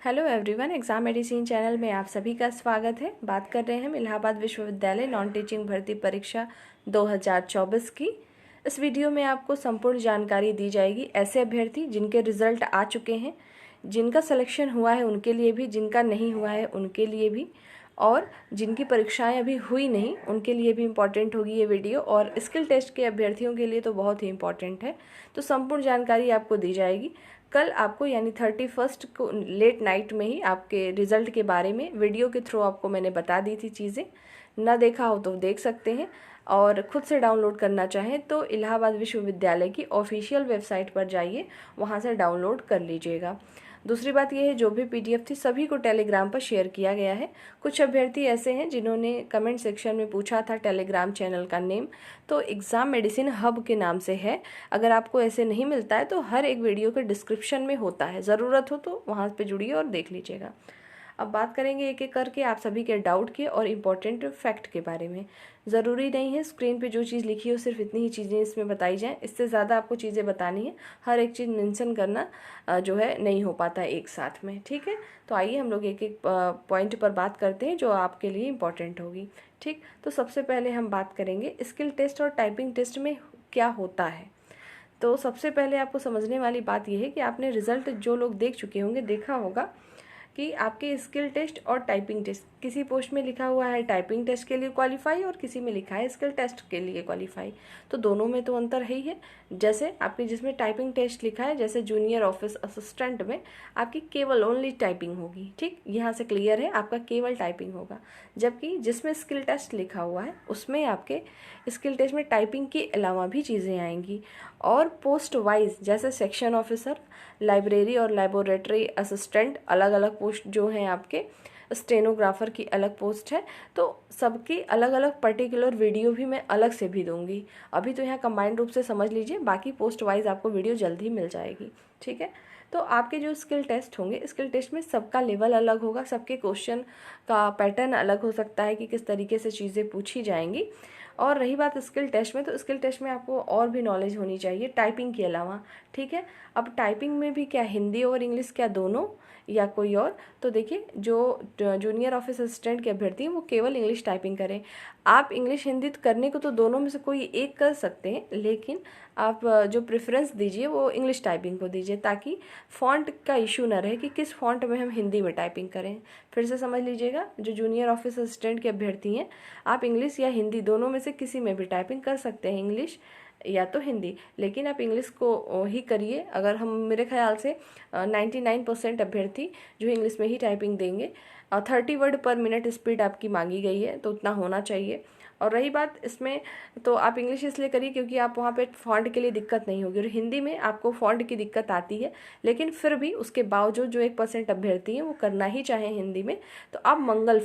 Hello everyone, exam medicine channel में आप सभी का स्वागत है। बात कर रहे हैं हम इलाहाबाद विश्वविद्यालय नॉन टीचिंग भर्ती परीक्षा 2024 की। इस वीडियो में आपको संपूर्ण जानकारी दी जाएगी। ऐसे अभ्यर्थी जिनके रिज़ल्ट आ चुके हैं, जिनका सिलेक्शन हुआ है उनके लिए भी, जिनका नहीं हुआ है उनके लिए भी, और जिनकी परीक्षाएं अभी हुई नहीं उनके लिए भी इम्पॉर्टेंट होगी ये वीडियो। और स्किल टेस्ट के अभ्यर्थियों के लिए तो बहुत ही इम्पॉर्टेंट है। तो संपूर्ण जानकारी आपको दी जाएगी। कल आपको यानी 31 को लेट नाइट में ही आपके रिज़ल्ट के बारे में वीडियो के थ्रू आपको मैंने बता दी थी चीज़ें। ना देखा हो तो देख सकते हैं, और ख़ुद से डाउनलोड करना चाहें तो इलाहाबाद विश्वविद्यालय की ऑफिशियल वेबसाइट पर जाइए, वहाँ से डाउनलोड कर लीजिएगा। दूसरी बात यह है, जो भी पीडीएफ थी सभी को टेलीग्राम पर शेयर किया गया है। कुछ अभ्यर्थी ऐसे हैं जिन्होंने कमेंट सेक्शन में पूछा था टेलीग्राम चैनल का नेम, तो एग्ज़ाम मेडिसिन हब के नाम से है। अगर आपको ऐसे नहीं मिलता है तो हर एक वीडियो के डिस्क्रिप्शन में होता है, ज़रूरत हो तो वहाँ पे जुड़िए और देख लीजिएगा। अब बात करेंगे एक एक करके आप सभी के डाउट के और इम्पोर्टेंट फैक्ट के बारे में। ज़रूरी नहीं है स्क्रीन पे जो चीज़ लिखी हो सिर्फ इतनी ही चीज़ें इसमें बताई जाएं, इससे ज़्यादा आपको चीज़ें बतानी है। हर एक चीज़ मेंशन करना जो है नहीं हो पाता है एक साथ में, ठीक है। तो आइए हम लोग एक एक पॉइंट पर बात करते हैं जो आपके लिए इम्पोर्टेंट होगी, ठीक। तो सबसे पहले हम बात करेंगे स्किल टेस्ट और टाइपिंग टेस्ट में क्या होता है। तो सबसे पहले आपको समझने वाली बात यह है कि आपने रिज़ल्ट जो लोग देख चुके होंगे, देखा होगा कि आपके स्किल टेस्ट और टाइपिंग टेस्ट, किसी पोस्ट में लिखा हुआ है टाइपिंग टेस्ट के लिए क्वालिफाई और किसी में लिखा है स्किल टेस्ट के लिए क्वालिफाई। तो दोनों में तो अंतर है ही है। जैसे आपके जिसमें टाइपिंग टेस्ट लिखा है, जैसे जूनियर ऑफिस असिस्टेंट में आपकी केवल ओनली टाइपिंग होगी, ठीक। यहाँ से क्लियर है, आपका केवल टाइपिंग होगा। जबकि जिसमें स्किल टेस्ट लिखा हुआ है उसमें आपके स्किल टेस्ट में टाइपिंग के अलावा भी चीज़ें आएंगी। और पोस्ट वाइज जैसे सेक्शन ऑफिसर, लाइब्रेरी और लेबोरेटरी असिस्टेंट अलग अलग पोस्ट जो हैं आपके, स्टेनोग्राफर की अलग पोस्ट है। तो सबकी अलग अलग पर्टिकुलर वीडियो भी मैं अलग से भी दूंगी। अभी तो यहाँ कंबाइंड रूप से समझ लीजिए, बाकी पोस्ट वाइज आपको वीडियो जल्द ही मिल जाएगी, ठीक है। तो आपके जो स्किल टेस्ट होंगे, स्किल टेस्ट में सबका लेवल अलग होगा, सबके क्वेश्चन का पैटर्न अलग हो सकता है कि किस तरीके से चीज़ें पूछी जाएंगी। और रही बात स्किल टेस्ट में, तो स्किल टेस्ट में आपको और भी नॉलेज होनी चाहिए टाइपिंग के अलावा, ठीक है। अब टाइपिंग में भी क्या हिंदी और इंग्लिश, क्या दोनों या कोई और? तो देखिए, जो जूनियर ऑफिस असिस्टेंट के अभ्यर्थी हैं वो केवल इंग्लिश टाइपिंग करें। आप इंग्लिश हिंदी करने को तो दोनों में से कोई एक कर सकते हैं, लेकिन आप जो प्रेफरेंस दीजिए वो इंग्लिश टाइपिंग को दीजिए, ताकि फ़ॉन्ट का इशू ना रहे कि किस फ़ॉन्ट में हम हिंदी में टाइपिंग करें। फिर से समझ लीजिएगा, जो जूनियर ऑफिस असिस्टेंट के अभ्यर्थी हैं, आप इंग्लिश या हिंदी दोनों में से किसी में भी टाइपिंग कर सकते हैं, इंग्लिश या तो हिंदी, लेकिन आप इंग्लिश को ही करिए। अगर हम, मेरे ख्याल से 99% अभ्यर्थी जो इंग्लिश में ही टाइपिंग देंगे। 30 वर्ड पर मिनट स्पीड आपकी मांगी गई है, तो उतना होना चाहिए। और रही बात इसमें, तो आप इंग्लिश इसलिए करिए क्योंकि आप वहाँ पे फ़ॉन्ट के लिए दिक्कत नहीं होगी, और हिंदी में आपको फ़ॉन्ट की दिक्कत आती है। लेकिन फिर भी उसके बावजूद जो 1% अभ्यर्थी हैं वो करना ही चाहें हिंदी में, तो आप मंगल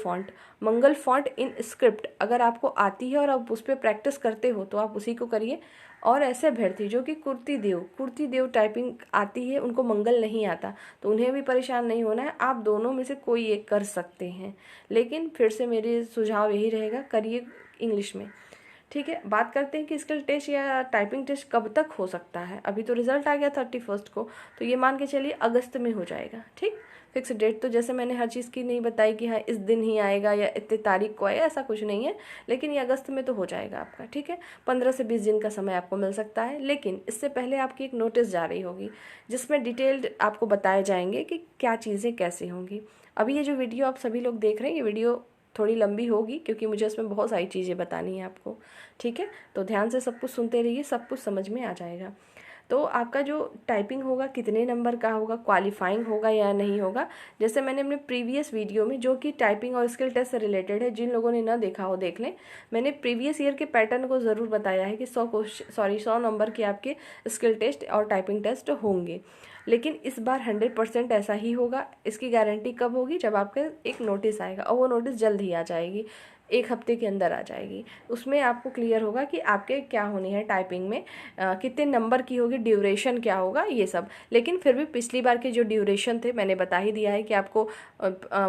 फ़ॉन्ट इन स्क्रिप्ट अगर आपको आती है और आप उस पर प्रैक्टिस करते हो तो आप उसी को करिए। और ऐसे अभ्यर्थी जो कि कुर्ती देव टाइपिंग आती है, उनको मंगल नहीं आता, तो उन्हें भी परेशान नहीं होना है। आप दोनों में से कोई एक कर सकते हैं, लेकिन फिर से मेरे सुझाव यही रहेगा, करिए इंग्लिश में, ठीक है। बात करते हैं कि स्किल टेस्ट या टाइपिंग टेस्ट कब तक हो सकता है। अभी तो रिजल्ट आ गया 31 को, तो ये मान के चलिए अगस्त में हो जाएगा, ठीक। फिक्स डेट तो जैसे मैंने हर चीज़ की नहीं बताई कि हाँ इस दिन ही आएगा या इतने तारीख को आएगा, ऐसा कुछ नहीं है, लेकिन ये अगस्त में तो हो जाएगा आपका, ठीक है। 15 से 20 दिन का समय आपको मिल सकता है। लेकिन इससे पहले आपकी एक नोटिस जा रही होगी जिसमें डिटेल्ड आपको बताए जाएंगे कि क्या चीज़ें कैसे होंगी। अभी ये जो वीडियो आप सभी लोग देख रहे हैं, ये वीडियो थोड़ी लंबी होगी क्योंकि मुझे इसमें बहुत सारी चीज़ें बतानी है आपको, ठीक है। तो ध्यान से सब कुछ सुनते रहिए, सब कुछ समझ में आ जाएगा। तो आपका जो टाइपिंग होगा कितने नंबर का होगा, क्वालिफाइंग होगा या नहीं होगा, जैसे मैंने अपने प्रीवियस वीडियो में, जो कि टाइपिंग और स्किल टेस्ट से रिलेटेड है, जिन लोगों ने ना देखा हो देख लें, मैंने प्रीवियस ईयर के पैटर्न को ज़रूर बताया है कि 100 नंबर के आपके स्किल टेस्ट और टाइपिंग टेस्ट होंगे। लेकिन इस बार 100% ऐसा ही होगा। इसकी गारंटी कब होगी? जब आपका एक नोटिस आएगा, और वो नोटिस जल्द ही आ जाएगी, 1 हफ्ते के अंदर आ जाएगी। उसमें आपको क्लियर होगा कि आपके क्या होनी है टाइपिंग में, कितने नंबर की होगी, ड्यूरेशन क्या होगा, ये सब। लेकिन फिर भी पिछली बार के जो ड्यूरेशन थे मैंने बता ही दिया है कि आपको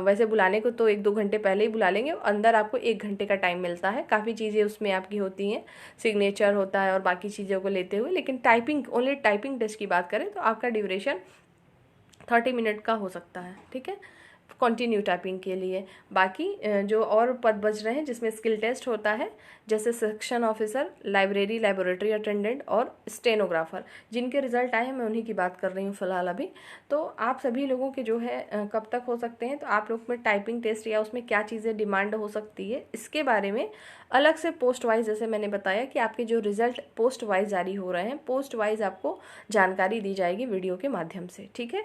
वैसे बुलाने को तो 1-2 घंटे पहले ही बुला लेंगे, अंदर आपको 1 घंटे का टाइम मिलता है। काफ़ी चीज़ें उसमें आपकी होती हैं, सिग्नेचर होता है और बाकी चीज़ों को लेते हुए। लेकिन टाइपिंग, ओनली टाइपिंग टेस्ट की बात करें तो आपका ड्यूरेशन 30 मिनट का हो सकता है, ठीक है, कंटिन्यू टाइपिंग के लिए। बाकी जो और पद बच रहे हैं जिसमें स्किल टेस्ट होता है, जैसे section officer, library laboratory attendant और स्टेनोग्राफर, जिनके रिजल्ट आए हैं मैं उन्हीं की बात कर रही हूँ फ़िलहाल अभी। तो आप सभी लोगों के जो है कब तक हो सकते हैं, तो आप लोग में टाइपिंग टेस्ट या उसमें क्या चीज़ें डिमांड हो सकती है, इसके बारे में अलग से पोस्ट वाइज, जैसे मैंने बताया कि आपके जो रिजल्ट पोस्ट वाइज जारी हो रहे हैं, पोस्ट वाइज आपको जानकारी दी जाएगी वीडियो के माध्यम से, ठीक है।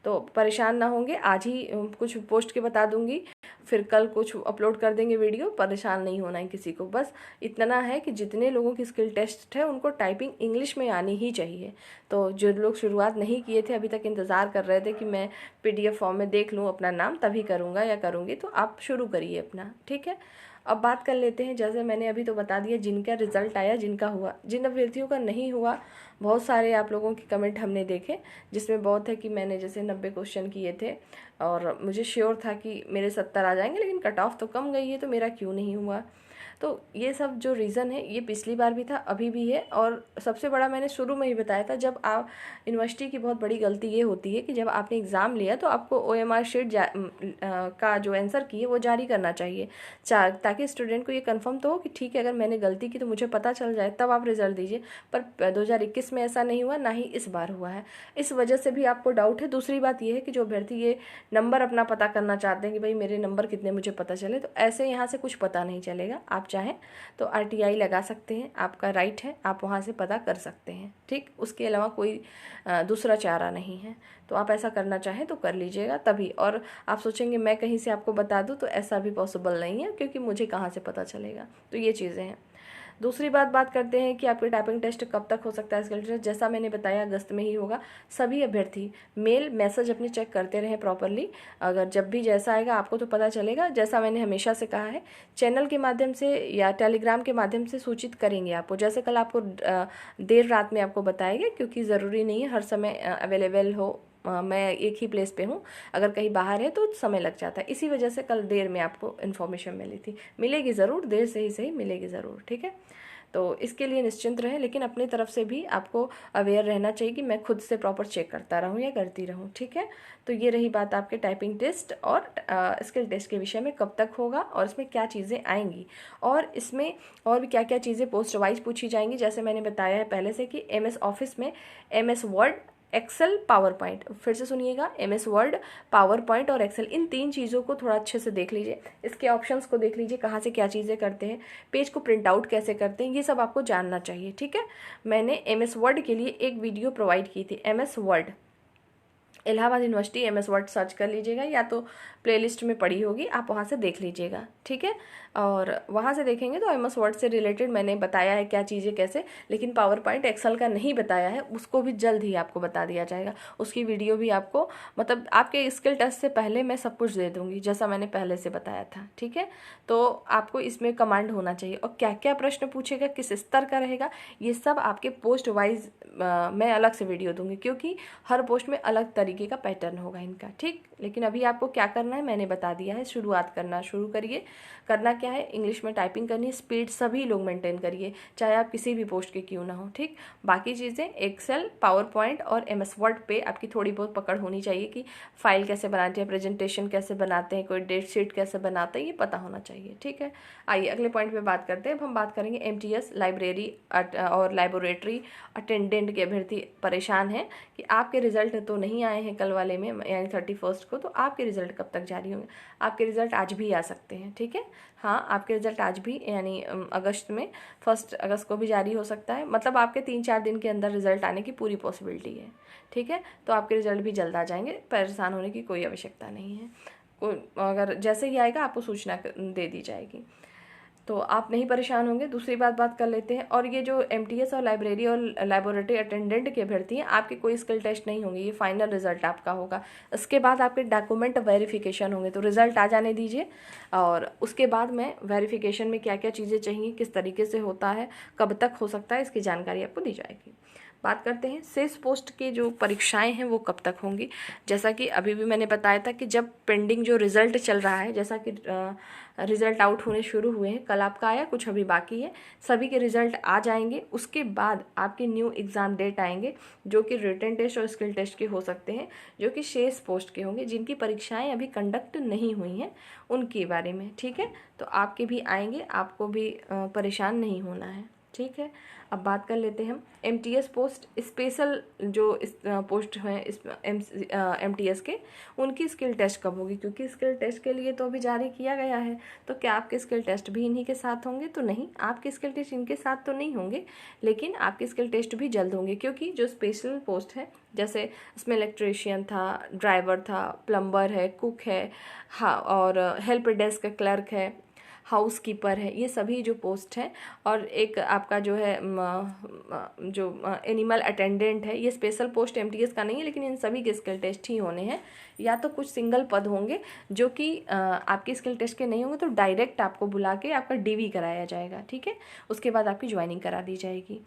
तो परेशान ना होंगे, आज ही कुछ पोस्ट के बता दूंगी, फिर कल कुछ अपलोड कर देंगे वीडियो, परेशान नहीं होना है किसी को। बस इतना है कि जितने लोगों की स्किल टेस्ट है उनको टाइपिंग इंग्लिश में आनी ही चाहिए। तो जो लोग शुरुआत नहीं किए थे, अभी तक इंतज़ार कर रहे थे कि मैं PDF फॉर्म में देख लूँ अपना नाम तभी करूँगा या करूँगी, तो आप शुरू करिए अपना, ठीक है। अब बात कर लेते हैं, जैसे मैंने अभी तो बता दिया जिनका रिजल्ट आया, जिनका हुआ, जिन अभ्यर्थियों का नहीं हुआ, बहुत सारे आप लोगों के कमेंट हमने देखे, जिसमें बहुत है कि मैंने जैसे 90 क्वेश्चन किए थे और मुझे श्योर था कि मेरे 70 आ जाएंगे, लेकिन कट ऑफ तो कम गई है, तो मेरा क्यों नहीं हुआ। तो ये सब जो रीज़न है ये पिछली बार भी था, अभी भी है, और सबसे बड़ा मैंने शुरू में ही बताया था, जब आप यूनिवर्सिटी की बहुत बड़ी गलती ये होती है कि जब आपने एग्ज़ाम लिया तो आपको OMR शीट का जो आंसर की है वो जारी करना चाहिए, ताकि स्टूडेंट को ये कंफर्म तो हो कि ठीक है, अगर मैंने गलती की तो मुझे पता चल जाए, तब आप रिजल्ट दीजिए। पर 2021 में ऐसा नहीं हुआ, ना ही इस बार हुआ है, इस वजह से भी आपको डाउट है। दूसरी बात ये है कि जो अभ्यर्थी ये नंबर अपना पता करना चाहते हैं कि भाई मेरे नंबर कितने मुझे पता चले, तो ऐसे यहाँ से कुछ पता नहीं चलेगा। आप चाहें तो RTI लगा सकते हैं, आपका राइट है, आप वहाँ से पता कर सकते हैं, ठीक। उसके अलावा कोई दूसरा चारा नहीं है, तो आप ऐसा करना चाहें तो कर लीजिएगा तभी। और आप सोचेंगे मैं कहीं से आपको बता दूं, तो ऐसा भी पॉसिबल नहीं है, क्योंकि मुझे कहाँ से पता चलेगा। तो ये चीज़ें हैं। दूसरी बात करते हैं कि आपके टाइपिंग टेस्ट कब तक हो सकता है। स्किल टेस्ट जैसा मैंने बताया अगस्त में ही होगा। सभी अभ्यर्थी मेल मैसेज अपने चेक करते रहें प्रॉपरली, अगर जब भी जैसा आएगा आपको तो पता चलेगा। जैसा मैंने हमेशा से कहा है, चैनल के माध्यम से या टेलीग्राम के माध्यम से सूचित करेंगे आपको। जैसे कल आपको देर रात में आपको बताएंगे, क्योंकि ज़रूरी नहीं है हर समय अवेलेबल हो, मैं एक ही प्लेस पे हूँ, अगर कहीं बाहर है तो समय लग जाता है, इसी वजह से कल देर में आपको इन्फॉर्मेशन मिली थी। मिलेगी ज़रूर, देर से ही सही मिलेगी ज़रूर, ठीक है। तो इसके लिए निश्चिंत रहें, लेकिन अपनी तरफ से भी आपको अवेयर रहना चाहिए कि मैं खुद से प्रॉपर चेक करता रहूँ या करती रहूँ, ठीक है। तो ये रही बात आपके टाइपिंग टेस्ट और स्किल टेस्ट के विषय में, कब तक होगा और इसमें क्या चीज़ें आएंगी, और इसमें और भी क्या क्या चीज़ें पोस्ट वाइज पूछी जाएंगी। जैसे मैंने बताया है पहले से कि MS ऑफिस में MS word, excel, PowerPoint, फिर से सुनिएगा, MS वर्ड, पावर पॉइंट और एक्सेल, इन 3 चीज़ों को थोड़ा अच्छे से देख लीजिए। इसके ऑप्शंस को देख लीजिए, कहाँ से क्या चीज़ें करते हैं, पेज को प्रिंट आउट कैसे करते हैं, ये सब आपको जानना चाहिए, ठीक है। मैंने MS वर्ड के लिए एक वीडियो प्रोवाइड की थी, MS word, Allahabad university MS word search कर लीजिएगा, या तो प्लेलिस्ट में पड़ी होगी, आप वहाँ से देख लीजिएगा, ठीक है। और वहाँ से देखेंगे तो MS वर्ड से रिलेटेड मैंने बताया है क्या चीज़ें कैसे, लेकिन पावर पॉइंट एक्सेल का नहीं बताया है, उसको भी जल्द ही आपको बता दिया जाएगा। उसकी वीडियो भी आपको, मतलब आपके स्किल टेस्ट से पहले मैं सब कुछ दे दूँगी, जैसा मैंने पहले से बताया था, ठीक है। तो आपको इसमें कमांड होना चाहिए, और क्या क्या प्रश्न पूछेगा, किस स्तर का रहेगा, ये सब आपके पोस्ट वाइज मैं अलग से वीडियो दूँगी, क्योंकि हर पोस्ट में अलग तरीके का पैटर्न होगा इनका, ठीक। लेकिन अभी आपको क्या करना है मैंने बता दिया है, शुरुआत करना शुरू करिए। करना क्या है, इंग्लिश में टाइपिंग करनी है, स्पीड सभी लोग मेंटेन करिए, चाहे आप किसी भी पोस्ट के क्यों ना हो, ठीक। बाकी चीज़ें एक्सेल, पावर पॉइंट और MS वर्ड पे आपकी थोड़ी बहुत पकड़ होनी चाहिए कि फाइल कैसे बनाते हैं, प्रेजेंटेशन कैसे बनाते हैं, कोई डेट शीट कैसे बनाते हैं, ये पता होना चाहिए, ठीक है। आइए अगले पॉइंट पे बात करते हैं। अब हम बात करेंगे MTS लाइब्रेरी और लैबोरेटरी अटेंडेंट के अभ्यर्थी परेशान हैं कि आपके रिजल्ट तो नहीं आए हैं कल वाले में, यानी 31 को, तो आपके रिजल्ट कब तक जारी होंगे। आपके रिजल्ट आज भी आ सकते हैं, ठीक है। हाँ, आपके रिजल्ट आज भी, यानी अगस्त में 1 अगस्त को भी जारी हो सकता है, मतलब आपके 3-4 दिन के अंदर रिजल्ट आने की पूरी पॉसिबिलिटी है, ठीक है। तो आपके रिजल्ट भी जल्द आ जाएंगे, परेशान होने की कोई आवश्यकता नहीं है। अगर जैसे ही आएगा आपको सूचना दे दी जाएगी, तो आप नहीं परेशान होंगे। दूसरी बात कर लेते हैं, और ये जो MTS और लाइब्रेरी और लैबोरेटरी अटेंडेंट के अभ्यर्थी हैं, आपके कोई स्किल टेस्ट नहीं होंगे, ये फाइनल रिजल्ट आपका होगा। इसके बाद आपके डॉक्यूमेंट वेरिफिकेशन होंगे, तो रिजल्ट आ जाने दीजिए, और उसके बाद मैं वेरिफिकेशन में क्या क्या चीज़ें चाहिए, किस तरीके से होता है, कब तक हो सकता है, इसकी जानकारी आपको दी जाएगी। बात करते हैं शेष पोस्ट के जो परीक्षाएं हैं वो कब तक होंगी। जैसा कि अभी भी मैंने बताया था कि जब पेंडिंग जो रिज़ल्ट चल रहा है, जैसा कि रिज़ल्ट आउट होने शुरू हुए हैं, कल आपका आया, कुछ अभी बाकी है, सभी के रिज़ल्ट आ जाएंगे। उसके बाद आपके न्यू एग्ज़ाम डेट आएंगे जो कि रिटन टेस्ट और स्किल टेस्ट के हो सकते हैं, जो कि शेष पोस्ट के होंगे, जिनकी परीक्षाएं अभी कंडक्ट नहीं हुई हैं उनके बारे में। ठीक है, तो आपके भी आएंगे, आपको भी परेशान नहीं होना है। ठीक है, अब बात कर लेते हैं हम MTS पोस्ट, स्पेशल जो इस पोस्ट हैं इस MTS के, उनकी स्किल टेस्ट कब होगी, क्योंकि स्किल टेस्ट के लिए तो अभी जारी किया गया है। तो क्या आपके स्किल टेस्ट भी इन्हीं के साथ होंगे? तो नहीं, आपके स्किल टेस्ट इनके साथ तो नहीं होंगे, लेकिन आपके स्किल टेस्ट भी जल्द होंगे, क्योंकि जो स्पेशल पोस्ट है, जैसे इसमें इलेक्ट्रीशियन था, ड्राइवर था, प्लम्बर है, कुक है, हाँ, और हेल्प डेस्क क्लर्क है, हाउस कीपर है, ये सभी जो पोस्ट हैं, और एक आपका जो है जो एनिमल अटेंडेंट है, ये स्पेशल पोस्ट MTS का नहीं है, लेकिन इन सभी के स्किल टेस्ट ही होने हैं। या तो कुछ सिंगल पद होंगे जो कि आपके स्किल टेस्ट के नहीं होंगे, तो डायरेक्ट आपको बुला के आपका DV कराया जाएगा। ठीक है, उसके बाद आपकी ज्वाइनिंग करा दी जाएगी।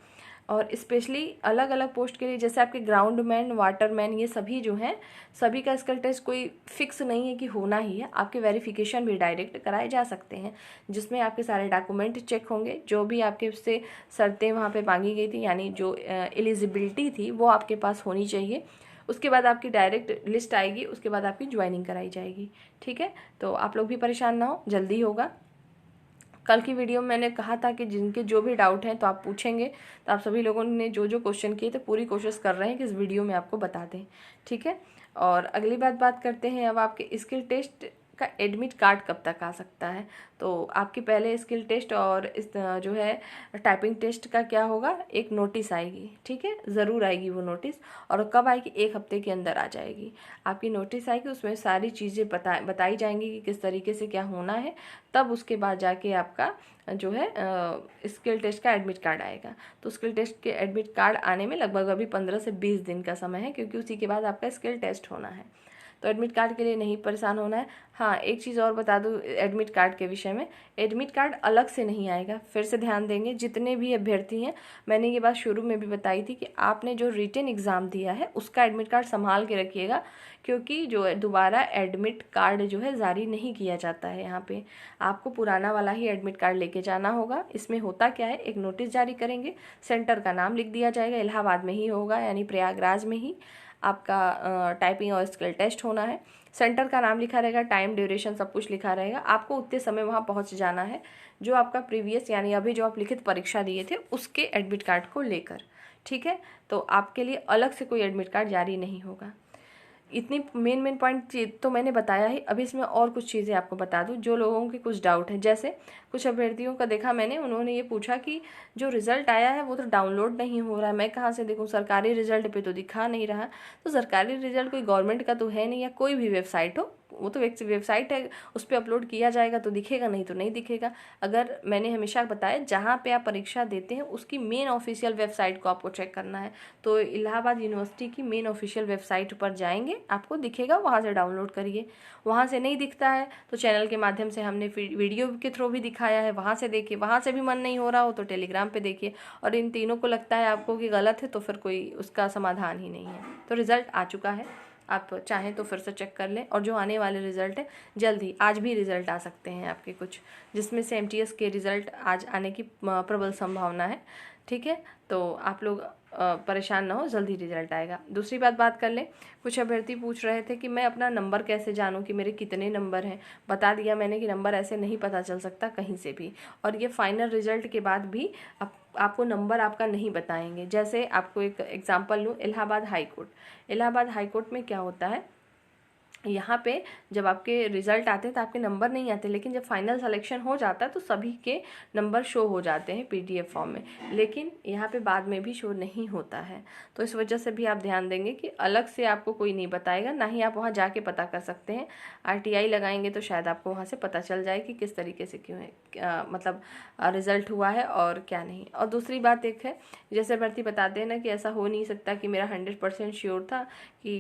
और स्पेशली अलग अलग पोस्ट के लिए, जैसे आपके ग्राउंडमैन, वाटरमैन, ये सभी जो हैं, सभी का स्किल टेस्ट कोई फिक्स नहीं है कि होना ही है। आपके वेरिफिकेशन भी डायरेक्ट कराए जा सकते हैं, जिसमें आपके सारे डॉक्यूमेंट चेक होंगे, जो भी आपके उससे शर्तें वहाँ पे मांगी गई थी, यानी जो एलिजिबिलिटी थी वो आपके पास होनी चाहिए। उसके बाद आपकी डायरेक्ट लिस्ट आएगी, उसके बाद आपकी ज्वाइनिंग कराई जाएगी। ठीक है, तो आप लोग भी परेशान ना हो, जल्दी होगा। कल की वीडियो में मैंने कहा था कि जिनके जो भी डाउट हैं तो आप पूछेंगे, तो आप सभी लोगों ने जो जो क्वेश्चन किए थे पूरी कोशिश कर रहे हैं कि इस वीडियो में आपको बता दें। ठीक है, और अगली बात करते हैं अब आपके स्किल टेस्ट का एडमिट कार्ड कब तक आ सकता है। तो आपकी पहले स्किल टेस्ट और इस जो है टाइपिंग टेस्ट का क्या होगा, एक नोटिस आएगी। ठीक है, ज़रूर आएगी वो नोटिस, और कब आएगी, 1 हफ्ते के अंदर आ जाएगी आपकी नोटिस आएगी। उसमें सारी चीज़ें बताई जाएंगी कि किस तरीके से क्या होना है, तब उसके बाद जाके आपका जो है स्किल टेस्ट का एडमिट कार्ड आएगा। तो स्किल टेस्ट के एडमिट कार्ड आने में लगभग अभी 15 से 20 दिन का समय है, क्योंकि उसी के बाद आपका स्किल टेस्ट होना है। तो एडमिट कार्ड के लिए नहीं परेशान होना है। हाँ, एक चीज़ और बता दूँ एडमिट कार्ड के विषय में, एडमिट कार्ड अलग से नहीं आएगा। फिर से ध्यान देंगे जितने भी अभ्यर्थी हैं, मैंने ये बात शुरू में भी बताई थी कि आपने जो रिटन एग्ज़ाम दिया है उसका एडमिट कार्ड संभाल के रखिएगा, क्योंकि जो है दोबारा एडमिट कार्ड जो है जारी नहीं किया जाता है। यहाँ पे आपको पुराना वाला ही एडमिट कार्ड लेके जाना होगा। इसमें होता क्या है, एक नोटिस जारी करेंगे, सेंटर का नाम लिख दिया जाएगा, इलाहाबाद में ही होगा, यानी प्रयागराज में ही आपका टाइपिंग और स्किल टेस्ट होना है। सेंटर का नाम लिखा रहेगा, टाइम, ड्यूरेशन सब कुछ लिखा रहेगा। आपको उतने समय वहाँ पहुँच जाना है जो आपका प्रीवियस, यानी अभी जो आप लिखित परीक्षा दिए थे उसके एडमिट कार्ड को लेकर। ठीक है, तो आपके लिए अलग से कोई एडमिट कार्ड जारी नहीं होगा। इतनी मेन पॉइंट तो मैंने बताया ही। अभी इसमें और कुछ चीज़ें आपको बता दूं, जो लोगों के कुछ डाउट है। जैसे कुछ अभ्यर्थियों का देखा मैंने, उन्होंने ये पूछा कि जो रिज़ल्ट आया है वो तो डाउनलोड नहीं हो रहा है, मैं कहाँ से देखूं, सरकारी रिजल्ट पे तो दिखा नहीं रहा। तो सरकारी रिजल्ट कोई गवर्नमेंट का तो है नहीं, या कोई भी वेबसाइट हो, वो तो वेबसाइट है, उस पर अपलोड किया जाएगा तो दिखेगा, नहीं तो नहीं दिखेगा। अगर मैंने हमेशा बताया, जहाँ पे आप परीक्षा देते हैं उसकी मेन ऑफिशियल वेबसाइट को आपको चेक करना है। तो इलाहाबाद यूनिवर्सिटी की मेन ऑफिशियल वेबसाइट पर जाएंगे, आपको दिखेगा, वहाँ से डाउनलोड करिए। वहाँ से नहीं दिखता है तो चैनल के माध्यम से हमने वीडियो के थ्रू भी दिखाया है, वहाँ से देखिए। वहाँ से भी मन नहीं हो रहा हो तो टेलीग्राम पे देखिए। और इन तीनों को लगता है आपको कि गलत है, तो फिर कोई उसका समाधान ही नहीं है। तो रिज़ल्ट आ चुका है, आप चाहें तो फिर से चेक कर लें। और जो आने वाले रिज़ल्ट है जल्द ही, आज भी रिज़ल्ट आ सकते हैं आपके कुछ, जिसमें से MTS के रिज़ल्ट आज आने की प्रबल संभावना है। ठीक है, तो आप लोग परेशान ना हो, जल्दी रिजल्ट आएगा। दूसरी बात कर लें, कुछ अभ्यर्थी पूछ रहे थे कि मैं अपना नंबर कैसे जानूं कि मेरे कितने नंबर हैं। बता दिया मैंने कि नंबर ऐसे नहीं पता चल सकता कहीं से भी, और ये फाइनल रिजल्ट के बाद भी आपको नंबर आपका नहीं बताएंगे। जैसे आपको एक एग्जांपल लूँ, इलाहाबाद हाई कोर्ट में क्या होता है, यहाँ पे जब आपके रिज़ल्ट आते हैं तो आपके नंबर नहीं आते, लेकिन जब फाइनल सिलेक्शन हो जाता है तो सभी के नंबर शो हो जाते हैं PDF फॉर्म में, लेकिन यहाँ पे बाद में भी शो नहीं होता है। तो इस वजह से भी आप ध्यान देंगे कि अलग से आपको कोई नहीं बताएगा, ना ही आप वहाँ जाके पता कर सकते हैं। RTI लगाएंगे तो शायद आपको वहाँ से पता चल जाए कि किस तरीके से क्यों है, मतलब रिज़ल्ट हुआ है और क्या नहीं। और दूसरी बात एक है, जैसे भर्ती बताते हैं ना कि ऐसा हो नहीं सकता कि मेरा 100% श्योर था कि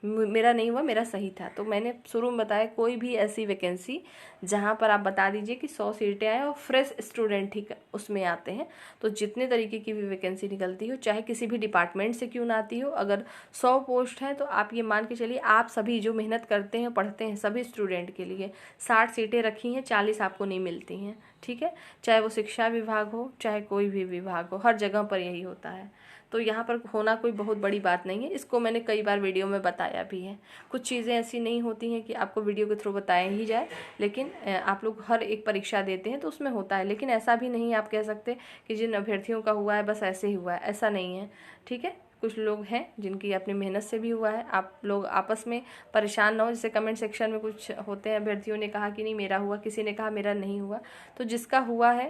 मेरा नहीं हुआ, मेरा सही था। तो मैंने शुरू में बताया कोई भी ऐसी वैकेंसी जहाँ पर आप बता दीजिए कि 100 सीटें आए और फ्रेश स्टूडेंट ही उसमें आते हैं, तो जितने तरीके की भी वैकेंसी निकलती हो, चाहे किसी भी डिपार्टमेंट से क्यों ना आती हो, अगर 100 पोस्ट हैं तो आप ये मान के चलिए आप सभी जो मेहनत करते हैं पढ़ते हैं सभी स्टूडेंट के लिए 60 सीटें रखी हैं, 40 आपको नहीं मिलती हैं। ठीक है, चाहे वो शिक्षा विभाग हो चाहे कोई भी विभाग हो, हर जगह पर यही होता है। तो यहाँ पर होना कोई बहुत बड़ी बात नहीं है, इसको मैंने कई बार वीडियो में बताया भी है। कुछ चीज़ें ऐसी नहीं होती हैं कि आपको वीडियो के थ्रू बताया ही जाए, लेकिन आप लोग हर एक परीक्षा देते हैं तो उसमें होता है। लेकिन ऐसा भी नहीं आप कह सकते कि जिन अभ्यर्थियों का हुआ है बस ऐसे ही हुआ है, ऐसा नहीं है। ठीक है, कुछ लोग हैं जिनकी अपनी मेहनत से भी हुआ है। आप लोग आपस में परेशान ना हो, जैसे कमेंट सेक्शन में कुछ होते हैं अभ्यर्थियों ने कहा कि नहीं मेरा हुआ, किसी ने कहा मेरा नहीं हुआ। तो जिसका हुआ है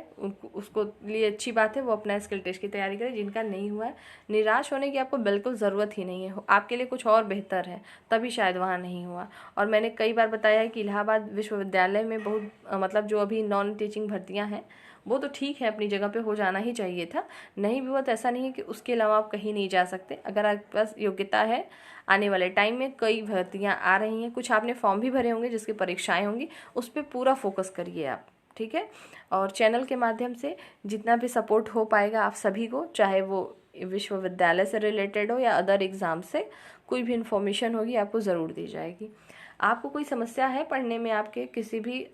उसको लिए अच्छी बात है, वो अपना स्किल टेस्ट की तैयारी करे। जिनका नहीं हुआ है, निराश होने की आपको बिल्कुल ज़रूरत ही नहीं है। आपके लिए कुछ और बेहतर है, तभी शायद वहाँ नहीं हुआ। और मैंने कई बार बताया है कि इलाहाबाद विश्वविद्यालय में बहुत मतलब जो अभी नॉन टीचिंग भर्तियाँ हैं वो तो ठीक है, अपनी जगह पे हो जाना ही चाहिए था। नहीं भी हुआ तो ऐसा नहीं है कि उसके अलावा आप कहीं नहीं जा सकते। अगर आपके पास योग्यता है, आने वाले टाइम में कई भर्तियां आ रही हैं, कुछ आपने फॉर्म भी भरे होंगे जिसकी परीक्षाएं होंगी, उस पर पूरा फोकस करिए आप। ठीक है, और चैनल के माध्यम से जितना भी सपोर्ट हो पाएगा आप सभी को, चाहे वो विश्वविद्यालय से रिलेटेड हो या अदर एग्ज़ाम से, कोई भी इन्फॉर्मेशन होगी आपको ज़रूर दी जाएगी। आपको कोई समस्या है पढ़ने में, आपके किसी भी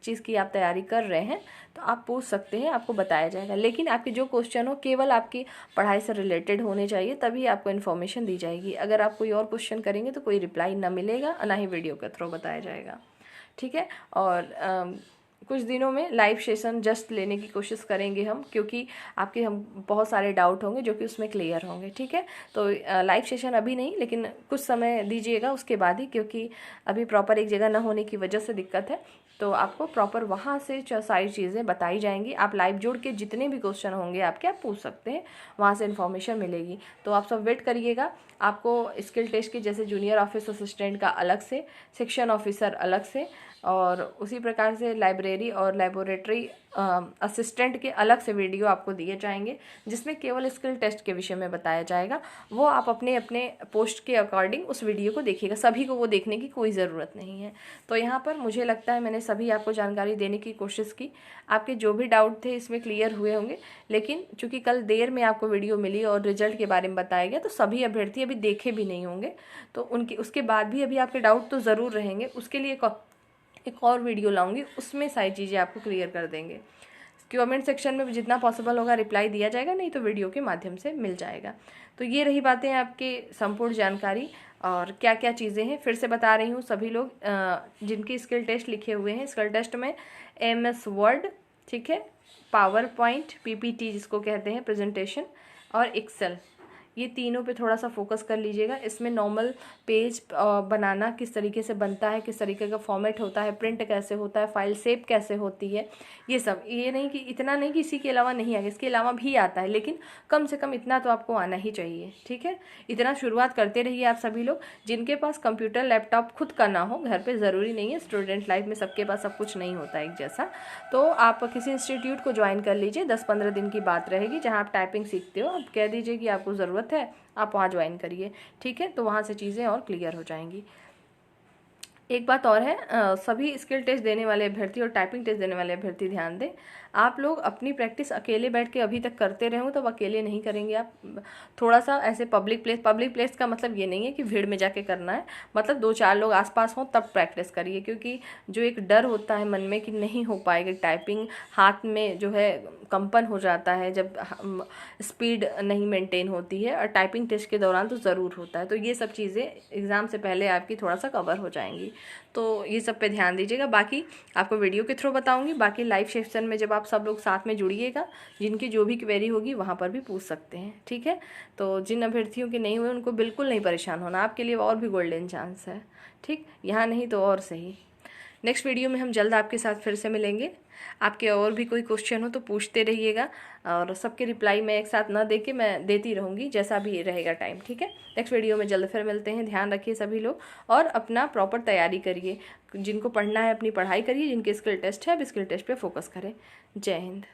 चीज़ की आप तैयारी कर रहे हैं तो आप पूछ सकते हैं, आपको बताया जाएगा। लेकिन आपके जो क्वेश्चन हो केवल आपकी पढ़ाई से रिलेटेड होने चाहिए, तभी आपको इन्फॉर्मेशन दी जाएगी। अगर आप कोई और क्वेश्चन करेंगे तो कोई रिप्लाई ना मिलेगा, ना ही वीडियो के थ्रू बताया जाएगा। ठीक है, और कुछ दिनों में लाइव सेशन जस्ट लेने की कोशिश करेंगे हम, क्योंकि आपके हम बहुत सारे डाउट होंगे जो कि उसमें क्लियर होंगे। ठीक है, तो लाइव सेशन अभी नहीं, लेकिन कुछ समय दीजिएगा उसके बाद ही, क्योंकि अभी प्रॉपर एक जगह न होने की वजह से दिक्कत है। तो आपको प्रॉपर वहाँ से सारी चीज़ें बताई जाएंगी। आप लाइव जुड़ के जितने भी क्वेश्चन होंगे आपके, आप पूछ सकते हैं, वहाँ से इन्फॉर्मेशन मिलेगी। तो आप सब वेट करिएगा। आपको स्किल टेस्ट की जैसे जूनियर ऑफिस असिस्टेंट का अलग से, सेक्शन ऑफिसर अलग से, और उसी प्रकार से लाइब्रेरी और लेबोरेटरी असिस्टेंट के अलग से वीडियो आपको दिए जाएंगे, जिसमें केवल स्किल टेस्ट के विषय में बताया जाएगा। वो आप अपने अपने पोस्ट के अकॉर्डिंग उस वीडियो को देखिएगा, सभी को वो देखने की कोई ज़रूरत नहीं है। तो यहाँ पर मुझे लगता है मैंने सभी आपको जानकारी देने की कोशिश की। आपके जो भी डाउट थे इसमें क्लियर हुए होंगे, लेकिन चूँकि कल देर में आपको वीडियो मिली और रिजल्ट के बारे में बताया गया, तो सभी अभ्यर्थी अभी देखे भी नहीं होंगे, तो उनके उसके बाद भी अभी आपके डाउट तो ज़रूर रहेंगे। उसके लिए एक और वीडियो लाऊंगी, उसमें सारी चीज़ें आपको क्लियर कर देंगे। कमेंट सेक्शन में जितना पॉसिबल होगा रिप्लाई दिया जाएगा, नहीं तो वीडियो के माध्यम से मिल जाएगा। तो ये रही बातें आपकी संपूर्ण जानकारी। और क्या क्या चीज़ें हैं फिर से बता रही हूँ। सभी लोग जिनकी स्किल टेस्ट लिखे हुए हैं, स्किल टेस्ट में MS वर्ड, ठीक है, पावर पॉइंट, PPT जिसको कहते हैं प्रेजेंटेशन, और एक्सेल, ये तीनों पे थोड़ा सा फोकस कर लीजिएगा। इसमें नॉर्मल पेज बनाना किस तरीके से बनता है, किस तरीके का फॉर्मेट होता है, प्रिंट कैसे होता है, फाइल सेव कैसे होती है, ये सब, ये नहीं कि इतना नहीं कि इसी के अलावा नहीं आएगा, इसके अलावा भी आता है, लेकिन कम से कम इतना तो आपको आना ही चाहिए। ठीक है, इतना शुरुआत करते रहिए आप सभी लोग। जिनके पास कंप्यूटर लैपटॉप खुद का ना हो घर पर, ज़रूरी नहीं है, स्टूडेंट लाइफ में सबके पास सब कुछ नहीं होता एक जैसा, तो आप किसी इंस्टीट्यूट को ज्वाइन कर लीजिए। 10-15 दिन की बात रहेगी जहाँ आप टाइपिंग सीखते हो। आप कह दीजिए कि आपको ज़रूरत है, आप वहाँ ज्वाइन करिए। ठीक है, तो वहाँ से चीज़ें और क्लियर हो जाएंगी। एक बात और है, सभी स्किल टेस्ट देने वाले अभ्यर्थी और टाइपिंग टेस्ट देने वाले अभ्यर्थी ध्यान दें, आप लोग अपनी प्रैक्टिस अकेले बैठ के अभी तक करते रहे हो, तो अकेले नहीं करेंगे आप। थोड़ा सा ऐसे पब्लिक प्लेस का मतलब ये नहीं है कि भीड़ में जाके करना है, मतलब 2-4 लोग आसपास हों तब प्रैक्टिस करिए, क्योंकि जो एक डर होता है मन में कि नहीं हो पाएगा, टाइपिंग हाथ में जो है कंपन हो जाता है जब स्पीड नहीं मेंटेन होती है, और टाइपिंग टेस्ट के दौरान तो ज़रूर होता है। तो ये सब चीज़ें एग्ज़ाम से पहले आपकी थोड़ा सा कवर हो जाएंगी, तो ये सब पे ध्यान दीजिएगा। बाकी आपको वीडियो के थ्रू बताऊंगी, बाकी लाइव सेशन में जब आप सब लोग साथ में जुड़िएगा, जिनकी जो भी क्वेरी होगी वहाँ पर भी पूछ सकते हैं। ठीक है, तो जिन अभ्यर्थियों के नहीं हुए उनको बिल्कुल नहीं परेशान होना, आपके लिए और भी गोल्डन चांस है। ठीक, यहाँ नहीं तो और सही। नेक्स्ट वीडियो में हम जल्द आपके साथ फिर से मिलेंगे। आपके और भी कोई क्वेश्चन हो तो पूछते रहिएगा, और सबके रिप्लाई मैं एक साथ ना दे के मैं देती रहूँगी जैसा भी रहेगा टाइम। ठीक है, नेक्स्ट वीडियो में जल्द फिर मिलते हैं। ध्यान रखिए सभी लोग, और अपना प्रॉपर तैयारी करिए। जिनको पढ़ना है अपनी पढ़ाई करिए, जिनके स्किल टेस्ट है अब स्किल टेस्ट पे फोकस करें। जय हिंद।